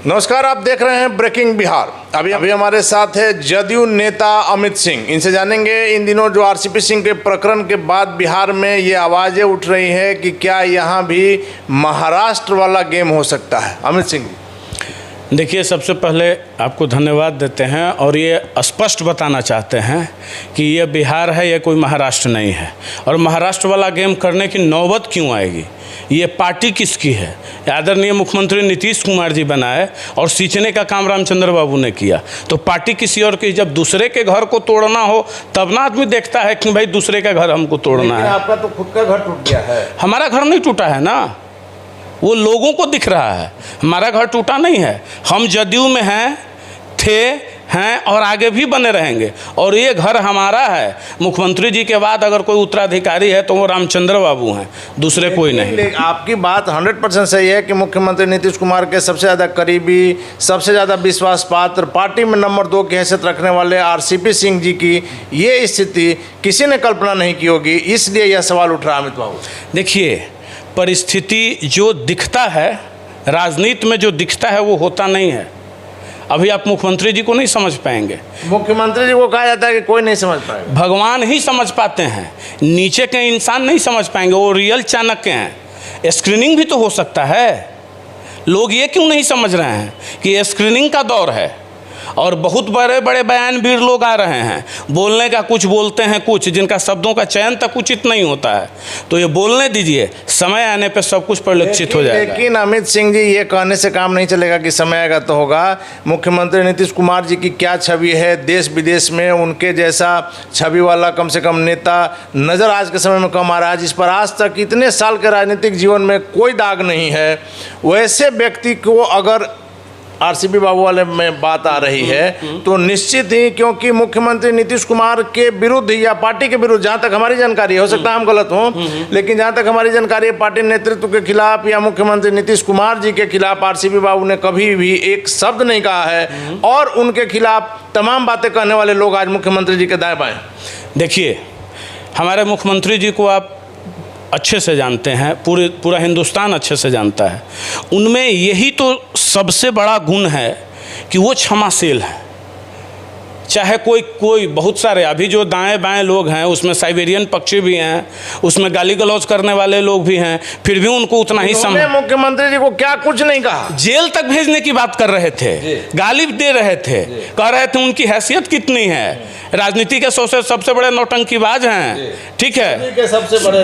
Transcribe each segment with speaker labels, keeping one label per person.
Speaker 1: नमस्कार, आप देख रहे हैं ब्रेकिंग बिहार। अभी हमारे साथ है जदयू नेता अमित सिंह। इनसे जानेंगे इन दिनों जो आरसीपी सिंह के प्रकरण के बाद बिहार में ये आवाज़ें उठ रही हैं कि क्या यहाँ भी महाराष्ट्र वाला गेम हो सकता है। अमित सिंह,
Speaker 2: देखिए, सबसे पहले आपको धन्यवाद देते हैं और ये स्पष्ट बताना चाहते हैं कि ये बिहार है, ये कोई महाराष्ट्र नहीं है। और महाराष्ट्र वाला गेम करने की नौबत क्यों आएगी? ये पार्टी किसकी है? आदरणीय मुख्यमंत्री नीतीश कुमार जी बनाए और सींचने का काम रामचंद्र बाबू ने किया, तो पार्टी किसी और की। जब दूसरे के घर को तोड़ना हो तब ना आदमी देखता है कि भाई दूसरे का घर हमको तोड़ना है।
Speaker 1: आपका तो खुद का घर टूट गया है।
Speaker 2: हमारा घर नहीं टूटा है ना, वो लोगों को दिख रहा है। हमारा घर टूटा नहीं है। हम जदयू में हैं और आगे भी बने रहेंगे। और ये घर हमारा है। मुख्यमंत्री जी के बाद अगर कोई उत्तराधिकारी है तो वो रामचंद्र बाबू हैं, दूसरे कोई नहीं।
Speaker 1: आपकी बात 100% सही है कि मुख्यमंत्री नीतीश कुमार के सबसे ज़्यादा करीबी, सबसे ज़्यादा विश्वास पात्र, पार्टी में नंबर 2 की हैसियत रखने वाले आरसीपी सिंह जी की ये स्थिति किसी ने कल्पना नहीं की होगी, इसलिए यह सवाल उठ रहा है। अमित बाबू,
Speaker 2: देखिए, परिस्थिति जो दिखता है, राजनीति में जो दिखता है वो होता नहीं है। अभी आप मुख्यमंत्री जी को नहीं समझ पाएंगे।
Speaker 1: मुख्यमंत्री जी को कहा जाता है कि कोई नहीं समझ पाएगा।
Speaker 2: भगवान ही समझ पाते हैं, नीचे के इंसान नहीं समझ पाएंगे। वो रियल चाणक्य हैं। स्क्रीनिंग भी तो हो सकता है। लोग ये क्यों नहीं समझ रहे हैं कि स्क्रीनिंग का दौर है और बहुत बड़े बड़े बयानवीर लोग आ रहे हैं। बोलने का कुछ बोलते हैं, कुछ जिनका शब्दों का चयन तक उचित नहीं होता है। तो ये बोलने दीजिए, समय आने पे सब कुछ परिलक्षित हो जाएगा।
Speaker 1: लेकिन अमित सिंह जी, ये कहने से काम नहीं चलेगा कि समय आएगा तो होगा। मुख्यमंत्री नीतीश कुमार जी की क्या छवि है देश विदेश में, उनके जैसा छवि वाला कम से कम नेता नज़र आज के समय में कम आ रहा है, जिस पर आज तक इतने साल के राजनीतिक जीवन में कोई दाग नहीं है। वैसे व्यक्ति को अगर आरसीपी बाबू वाले में बात आ रही है तो निश्चित ही, क्योंकि मुख्यमंत्री नीतीश कुमार के विरुद्ध या पार्टी के विरुद्ध, जहां तक हमारी जानकारी है, हो सकता है हम गलत हों, लेकिन जहां तक हमारी जानकारी है, पार्टी नेतृत्व के खिलाफ या मुख्यमंत्री नीतीश कुमार जी के खिलाफ आरसीपी बाबू ने कभी भी एक शब्द नहीं कहा है। और उनके खिलाफ तमाम बातें कहने वाले लोग आज मुख्यमंत्री जी के दाएं बाएं।
Speaker 2: देखिए, हमारे मुख्यमंत्री जी को आप अच्छे से जानते हैं, पूरा हिंदुस्तान अच्छे से जानता है। उनमें यही तो सबसे बड़ा गुण है कि वो क्षमाशील है। चाहे कोई बहुत सारे अभी जो दाएं बाएं लोग हैं, उसमें साइबेरियन पक्षी भी हैं, उसमें गाली गलौज करने वाले लोग भी हैं, फिर भी उनको उतना ही
Speaker 1: मुख्यमंत्री जी को क्या कुछ नहीं कहा,
Speaker 2: जेल तक भेजने की बात कर रहे थे, गाली दे रहे थे, कह रहे थे उनकी हैसियत कितनी है, राजनीति के सबसे बड़े नौटंकीबाज हैं, ठीक है,
Speaker 1: सबसे बड़े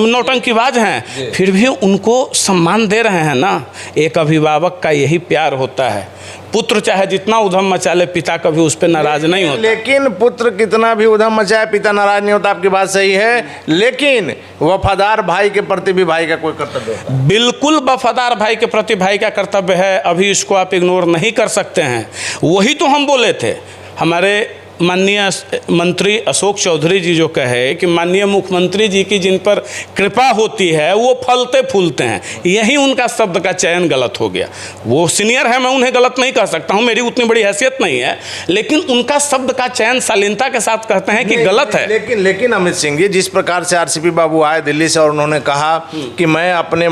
Speaker 2: नौटंकीबाज हैं, फिर भी उनको सम्मान दे रहे हैं ना। एक अभिभावक का यही प्यार होता है। पुत्र चाहे जितना उधम मचा ले, पिता कभी उस पर नाराज नहीं होता।
Speaker 1: लेकिन पुत्र कितना भी उधम मचाए, पिता नाराज नहीं होता। आपकी बात सही है, लेकिन वफादार भाई के प्रति भी भाई का कोई कर्तव्य है।
Speaker 2: बिल्कुल वफादार भाई के प्रति भाई का कर्तव्य है। अभी इसको आप इग्नोर नहीं कर सकते हैं। वही तो हम बोले थे। हमारे माननीय मंत्री अशोक चौधरी जी जो कहे कि माननीय मुख्यमंत्री जी की जिन पर कृपा होती है वो फलते फूलते हैं, यही उनका शब्द का चयन गलत हो गया। वो सीनियर है, मैं उन्हें गलत नहीं कह सकता हूँ, मेरी उतनी बड़ी हैसियत नहीं है, लेकिन उनका शब्द का चयन शालीनता के साथ कहते हैं कि गलत है।
Speaker 1: लेकिन अमित सिंह जी, जिस प्रकार से आरसीपी बाबू आए दिल्ली से और उन्होंने कहा कि मैं अपने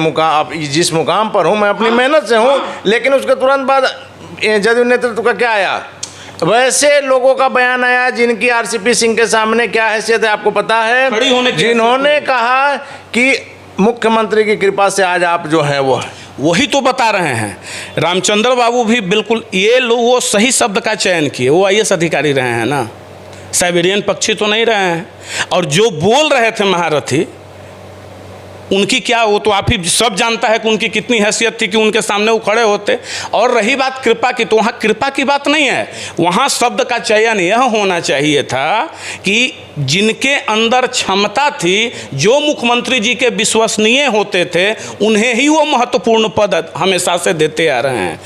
Speaker 1: जिस मुकाम पर हूँ मैं अपनी मेहनत से हूँ, लेकिन उसके तुरंत बाद जदयू नेतृत्व का क्या आया? वैसे लोगों का बयान आया जिनकी आरसीपी सिंह के सामने क्या हैसियत है आपको पता है, जिन्होंने कहा कि मुख्यमंत्री की कृपा से आज आप जो हैं वो
Speaker 2: वही तो बता रहे हैं। रामचंद्र बाबू भी बिल्कुल ये लोग वो सही शब्द का चयन किए। वो आईएएस अधिकारी रहे हैं ना, साइबेरियन पक्षी तो नहीं रहे हैं। और जो बोल रहे थे महारथी, उनकी क्या, वो तो आप ही सब जानता है कि उनकी कितनी हैसियत थी कि उनके सामने वो खड़े होते। और रही बात कृपा की, तो वहाँ कृपा की बात नहीं है, वहाँ शब्द का चयन यह होना चाहिए था कि जिनके अंदर क्षमता थी, जो मुख्यमंत्री जी के विश्वसनीय होते थे, उन्हें ही वो महत्वपूर्ण पद हमेशा से देते आ रहे हैं।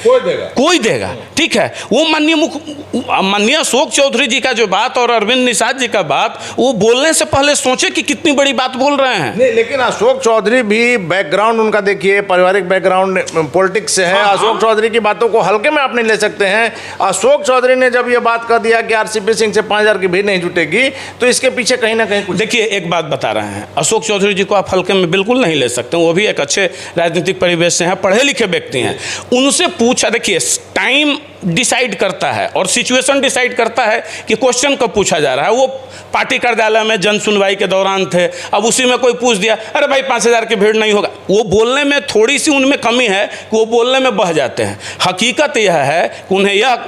Speaker 2: कोई देगा, ठीक है। वो माननीय अशोक चौधरी जी का जो बात और अरविंद निषाद जी का बात, वो बोलने से पहले सोचे कि कितनी बड़ी बात बोल रहे हैं।
Speaker 1: नहीं, लेकिन अशोक चौधरी भी बैकग्राउंड उनका देखिए, पारिवारिक बैकग्राउंड पॉलिटिक्स से है। अशोक चौधरी की बातों को हल्के में आप नहीं ले सकते हैं। अशोक चौधरी ने जब ये बात कर दिया कि आरसीपी सिंह से 5000 की भीड़ नहीं जुटेगी, तो इसके पीछे कहीं ना कहीं कुछ।
Speaker 2: देखिए, एक बात बता रहे हैं, अशोक चौधरी जी को आप हल्के में बिल्कुल नहीं ले सकते। वो भी एक अच्छे राजनीतिक परिवेश से हैं, पढ़े लिखे व्यक्ति हैं। उनसे पूछा, देखिए टाइम डिसाइड करता है और सिचुएशन डिसाइड करता है कि क्वेश्चन कब पूछा जा रहा है। वो पार्टी कार्यालय में जन सुनवाई के दौरान थे, अब उसी में कोई पूछ दिया, अरे भाई 5000 की भीड़ नहीं होगा। वो बोलने में थोड़ी सी उनमें कमी है कि वो बोलने में बह जाते हैं। हकीकत यह है कि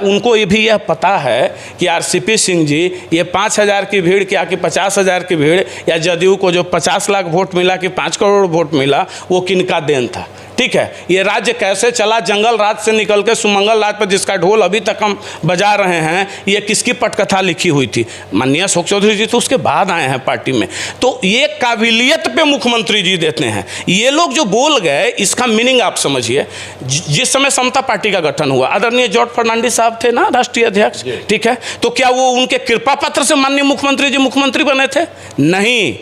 Speaker 2: उनको ये भी यह पता है कि आरसीपी सिंह जी ये 5000 की भीड़ क्या कि 50,000 की भीड़, या जदयू को जो 50 लाख वोट मिला कि 5 करोड़ वोट मिला, वो किनका देन था। ठीक है, ये राज्य कैसे चला, जंगल राज से निकल के सुमंगल राज पर जिसका ढोल अभी तक हम बजा रहे हैं, ये किसकी पटकथा लिखी हुई थी? माननीय अशोक चौधरी जी तो उसके बाद आए हैं पार्टी में। तो ये काबिलियत पे मुख्यमंत्री जी देते हैं। ये लोग जो बोल गए, इसका मीनिंग आप समझिए। जिस समय समता पार्टी का गठन हुआ, आदरणीय जॉर्ज फर्नांडिस साहब थे ना राष्ट्रीय अध्यक्ष, ठीक है, तो क्या वो उनके कृपा पत्र से माननीय मुख्यमंत्री जी मुख्यमंत्री बने थे? नहीं,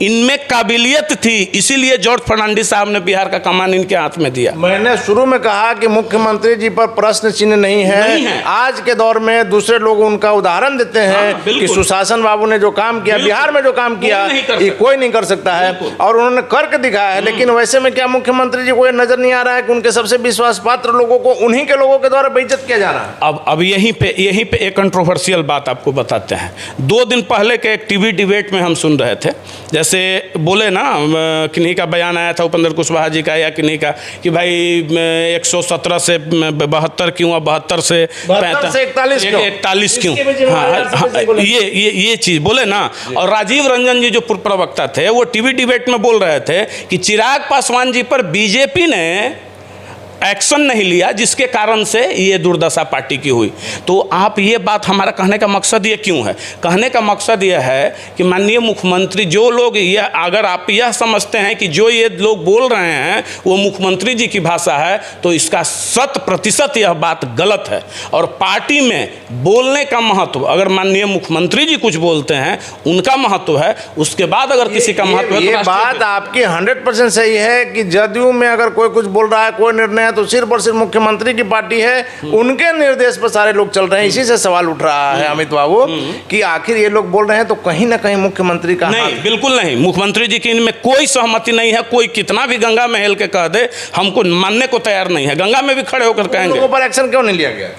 Speaker 2: इनमें काबिलियत थी, इसीलिए जॉर्ज फर्नांडिस साहब ने बिहार का कमान इनके हाथ में दिया।
Speaker 1: मैंने शुरू में कहा कि मुख्यमंत्री जी पर प्रश्न चिन्ह नहीं है। आज के दौर में दूसरे लोग उनका उदाहरण देते हैं कि सुशासन बाबू ने जो काम किया, बिहार में जो काम किया, ये कोई नहीं कर सकता है, और उन्होंने करके दिखाया है। लेकिन वैसे में क्या मुख्यमंत्री जी को ये नजर नहीं आ रहा है कि उनके सबसे विश्वास पात्र लोगों को उन्हीं के लोगों के द्वारा बेइज्जत किया जा रहा है?
Speaker 2: अब यहीं पे एक कंट्रोवर्शियल बात आपको बताते हैं। 2 दिन पहले के एक टीवी डिबेट में हम सुन रहे थे, जैसे बोले ना, किन्हीं का बयान आया था, उपेंद्र कुशवाहा जी का या किन्हीं का, कि भाई 117 से 72 क्यों, 72 से 41 क्यों? हाँ, ये चीज़ बोले ना। और राजीव रंजन जी जो पूर्व प्रवक्ता थे, वो टीवी डिबेट में बोल रहे थे कि चिराग पासवान जी पर बीजेपी ने एक्शन नहीं लिया, जिसके कारण से ये दुर्दशा पार्टी की हुई। तो आप ये बात, हमारा कहने का मकसद ये क्यों है? कहने का मकसद यह है कि माननीय मुख्यमंत्री, जो लोग यह, अगर आप यह समझते हैं कि जो ये लोग बोल रहे हैं वो मुख्यमंत्री जी की भाषा है, तो इसका 100% यह बात गलत है। और पार्टी में बोलने का महत्व, अगर माननीय मुख्यमंत्री जी कुछ बोलते हैं उनका महत्व है, उसके बाद अगर किसी का महत्व है,
Speaker 1: ये बात आपकी 100% सही है कि जदयू में अगर कोई कुछ बोल रहा है, कोई निर्णय, तो सिर्फ और सिर्फ मुख्यमंत्री की पार्टी है, उनके निर्देश पर सारे लोग चल रहे हैं। इसी से सवाल उठ रहा है अमित बाबू कि आखिर ये लोग बोल रहे हैं तो कहीं ना कहीं मुख्यमंत्री का
Speaker 2: नहीं, बिल्कुल नहीं। मुख्यमंत्री जी की इनमें कोई सहमति नहीं है। कोई कितना भी गंगा में हेल के कह दे, हमको मानने को तैयार नहीं है। गंगा में भी खड़े होकर कहेंगे।
Speaker 1: लोगों पर एक्शन क्यों नहीं लिया गया?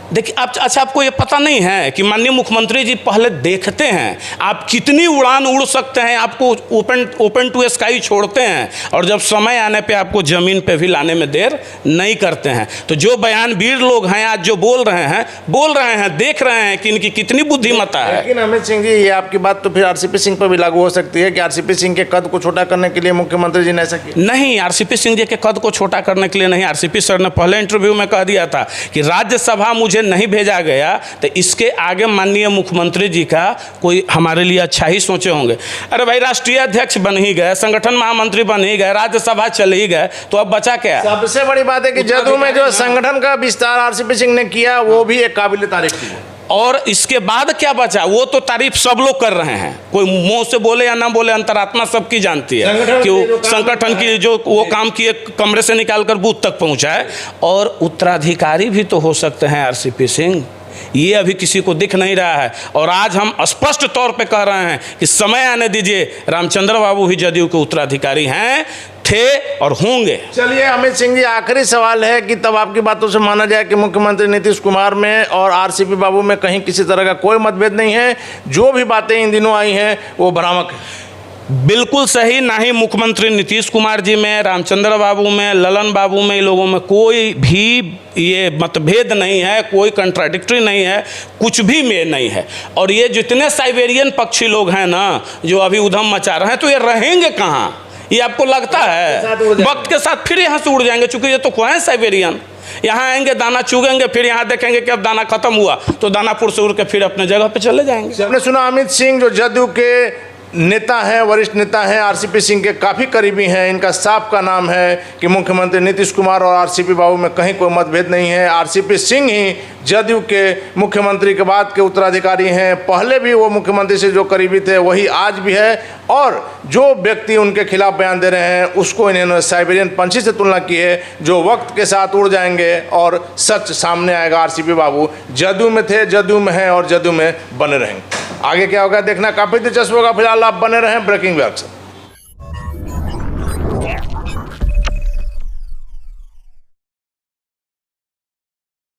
Speaker 2: देखिए, अच्छा, आपको ये पता नहीं है कि माननीय मुख्यमंत्री जी पहले देखते हैं आप कितनी उड़ान उड़ सकते हैं, आपको ओपन टू स्काई छोड़ते हैं, और जब समय आने पे आपको ज़मीन पे भी लाने में देर नहीं करते हैं। तो जो बयानवीर लोग हैं आज जो बोल रहे हैं, देख रहे हैं कि इनकी कितनी बुद्धिमत्ता है।
Speaker 1: लेकिन अमित सिंह जी, ये आपकी बात तो फिर आरसीपी सिंह पर भी लागू हो सकती है कि आरसीपी सिंह के कद को छोटा करने के लिए मुख्यमंत्री जी ने ऐसा किया?
Speaker 2: नहीं, आरसीपी सिंह जी के कद को छोटा करने के लिए नहीं। आरसीपी सर ने पहले इंटरव्यू में कह दिया था कि राज्यसभा मुझे नहीं भेजा गया, तो इसके आगे माननीय मुख्यमंत्री जी का कोई हमारे लिए अच्छा ही सोचे होंगे। अरे भाई, राष्ट्रीय अध्यक्ष बन ही गए, संगठन महामंत्री बन ही गए, राज्यसभा चले ही गए, तो अब बचा क्या?
Speaker 1: सबसे बड़ी बात है कि जदयू में जो संगठन का विस्तार आरसीपी सिंह ने किया, वो भी एक काबिल तारीफ थी।
Speaker 2: और इसके बाद क्या बचा? वो तो तारीफ सब लोग कर रहे हैं, कोई मुंह से बोले या ना बोले, अंतरात्मा सबकी जानती है कि वो संगठन की जो वो काम किए, कमरे से निकालकर बूथ तक पहुंचाए। और उत्तराधिकारी भी तो हो सकते हैं आरसीपी सिंह, ये अभी किसी को दिख नहीं रहा है। और आज हम स्पष्ट तौर पे कह रहे हैं कि समय आने दीजिए, रामचंद्र बाबू ही जदयू के उत्तराधिकारी हैं, थे और होंगे।
Speaker 1: चलिए अमित सिंह जी, आखिरी सवाल है कि तब आपकी बातों से माना जाए कि मुख्यमंत्री नीतीश कुमार में और आरसीपी बाबू में कहीं किसी तरह का कोई मतभेद नहीं है, जो भी बातें इन दिनों आई हैं वो भ्रामक है?
Speaker 2: बिल्कुल सही। ना ही मुख्यमंत्री नीतीश कुमार जी में, रामचंद्र बाबू में, ललन बाबू में, इन लोगों में कोई भी ये मतभेद नहीं है, कोई कंट्राडिक्टरी नहीं है, कुछ भी में नहीं है। और ये जितने साइबेरियन पक्षी लोग हैं ना, जो अभी उधम मचा रहे हैं, तो ये रहेंगे कहाँ? ये आपको लगता है वक्त के साथ फिर यहाँ से उड़ जाएंगे? चूंकि ये तो हैं साइबेरियन, यहाँ आएंगे, दाना चुगेंगे, फिर यहाँ देखेंगे कि अब दाना खत्म हुआ, तो दानापुर से उड़ के फिर अपने जगह पे चले जाएंगे।
Speaker 1: आपने सुना अमित सिंह जो जदयू के नेता हैं, वरिष्ठ नेता हैं, आरसीपी सिंह के काफ़ी करीबी हैं। इनका साफ का नाम है कि मुख्यमंत्री नीतीश कुमार और आरसीपी बाबू में कहीं कोई मतभेद नहीं है। आरसीपी सिंह ही जदयू के मुख्यमंत्री के बाद के उत्तराधिकारी हैं। पहले भी वो मुख्यमंत्री से जो करीबी थे वही आज भी है, और जो व्यक्ति उनके खिलाफ बयान दे रहे हैं उसको इन्होंने साइबेरियन पंछी से तुलना की है, जो वक्त के साथ उड़ जाएंगे और सच सामने आएगा। आरसीपी बाबू जदयू में थे, जदयू में हैं और जदयू में बने रहेंगे। आगे क्या होगा देखना काफ़ी दिलचस्प होगा। फिलहाल आप बने रहें ब्रेकिंग व्यक्स।